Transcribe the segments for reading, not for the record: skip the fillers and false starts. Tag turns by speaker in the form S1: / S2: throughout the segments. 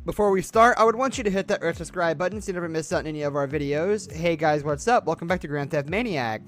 S1: Before we start, I would want you to hit that red subscribe button so you never miss out on any of our videos. Hey guys, what's up? Welcome back to Grand Theft Maniac.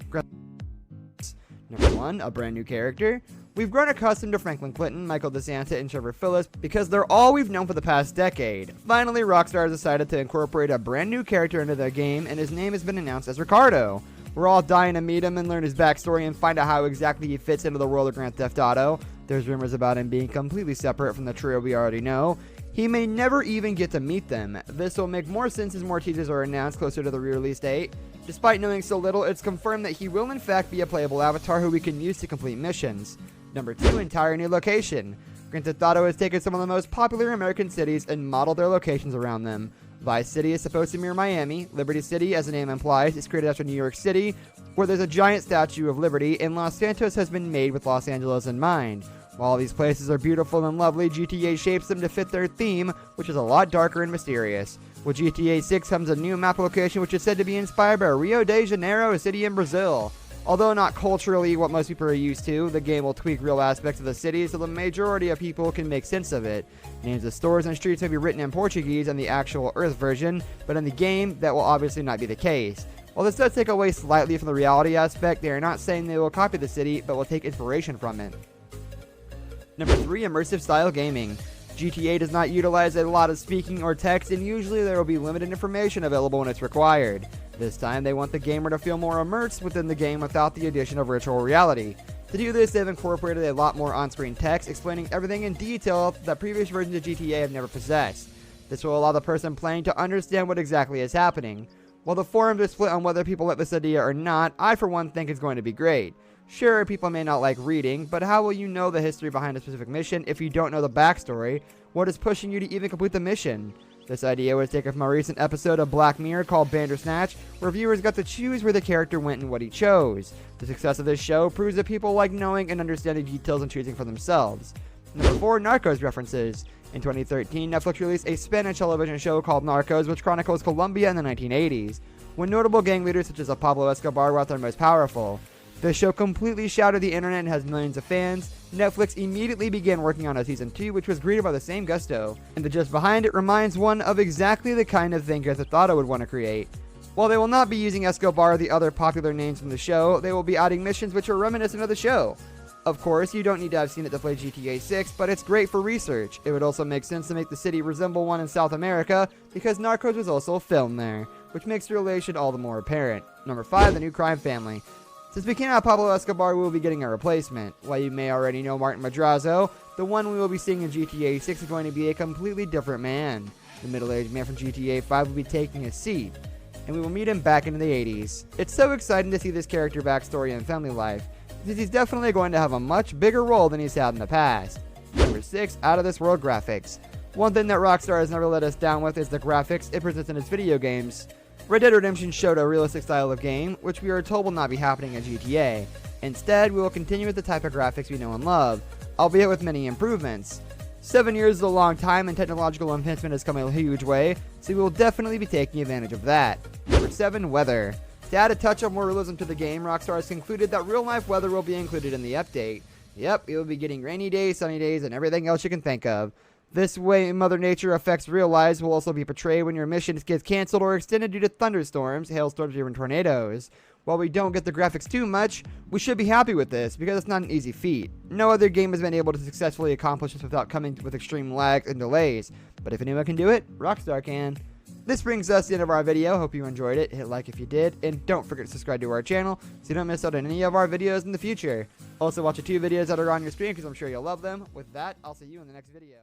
S1: Number 1, a brand new character. We've grown accustomed to Franklin Clinton, Michael DeSanta, and Trevor Phillips because they're all we've known for the past decade. Finally, Rockstar has decided to incorporate a brand new character into their game, and his name has been announced as Ricardo. We're all dying to meet him and learn his backstory and find out how exactly he fits into the world of Grand Theft Auto. There's rumors about him being completely separate from the trio we already know. He may never even get to meet them. This will make more sense as more teasers are announced closer to the re-release date. Despite knowing so little, it's confirmed that he will in fact be a playable avatar who we can use to complete missions. Number 2, entire new location. Grand Theft Auto has taken some of the most popular American cities and modeled their locations around them. Vice City is supposed to mirror Miami. Liberty City, as the name implies, is created after New York City, where there's a giant statue of Liberty, and Los Santos has been made with Los Angeles in mind. While these places are beautiful and lovely, GTA shapes them to fit their theme, which is a lot darker and mysterious. With GTA 6 comes a new map location which is said to be inspired by Rio de Janeiro, a city in Brazil. Although not culturally what most people are used to, the game will tweak real aspects of the city so the majority of people can make sense of it. Names of stores and streets may be written in Portuguese on the actual Earth version, but in the game, that will obviously not be the case. While this does take away slightly from the reality aspect, they are not saying they will copy the city, but will take inspiration from it. Number 3, immersive style gaming. GTA does not utilize a lot of speaking or text, and usually there will be limited information available when it's required. This time, they want the gamer to feel more immersed within the game without the addition of virtual reality. To do this, they've incorporated a lot more on-screen text explaining everything in detail that previous versions of GTA have never possessed. This will allow the person playing to understand what exactly is happening. While the forums are split on whether people like this idea or not, I for one think it's going to be great. Sure, people may not like reading, but how will you know the history behind a specific mission if you don't know the backstory? What is pushing you to even complete the mission? This idea was taken from a recent episode of Black Mirror called Bandersnatch, where viewers got to choose where the character went and what he chose. The success of this show proves that people like knowing and understanding details and choosing for themselves. Number 4, Narcos references. In 2013, Netflix released a Spanish television show called Narcos, which chronicles Colombia in the 1980s, when notable gang leaders such as Pablo Escobar were at their most powerful. This show completely shattered the internet and has millions of fans. Netflix immediately began working on a season 2, which was greeted by the same gusto, and the just behind it reminds one of exactly the kind of thing Grand Theft Auto would want to create. While they will not be using Escobar or the other popular names from the show, they will be adding missions which are reminiscent of the show. Of course, you don't need to have seen it to play GTA 6, but it's great for research. It would also make sense to make the city resemble one in South America, because Narcos was also filmed there, which makes the relation all the more apparent. Number 5, the new crime family. Since we can't have Pablo Escobar, we will be getting a replacement. While you may already know Martin Madrazo, the one we will be seeing in GTA 6 is going to be a completely different man. The middle-aged man from GTA 5 will be taking his seat, and we will meet him back in the 80s. It's so exciting to see this character backstory and family life, because he's definitely going to have a much bigger role than he's had in the past. Number 6, out-of-this-world graphics. One thing that Rockstar has never let us down with is the graphics it presents in its video games. Red Dead Redemption showed a realistic style of game, which we are told will not be happening in GTA. Instead, we will continue with the type of graphics we know and love, albeit with many improvements. 7 years is a long time and technological advancement has come a huge way, so we will definitely be taking advantage of that. Number 7, weather. To add a touch of more realism to the game, Rockstar has concluded that real-life weather will be included in the update. Yep, we will be getting rainy days, sunny days, and everything else you can think of. This way Mother Nature affects real lives will also be portrayed when your mission gets cancelled or extended due to thunderstorms, hailstorms, or even tornadoes. While we don't get the graphics too much, we should be happy with this because it's not an easy feat. No other game has been able to successfully accomplish this without coming with extreme lags and delays, but if anyone can do it, Rockstar can. This brings us to the end of our video. Hope you enjoyed it. Hit like if you did, and don't forget to subscribe to our channel so you don't miss out on any of our videos in the future. Also watch the 2 videos that are on your screen because I'm sure you'll love them. With that, I'll see you in the next video.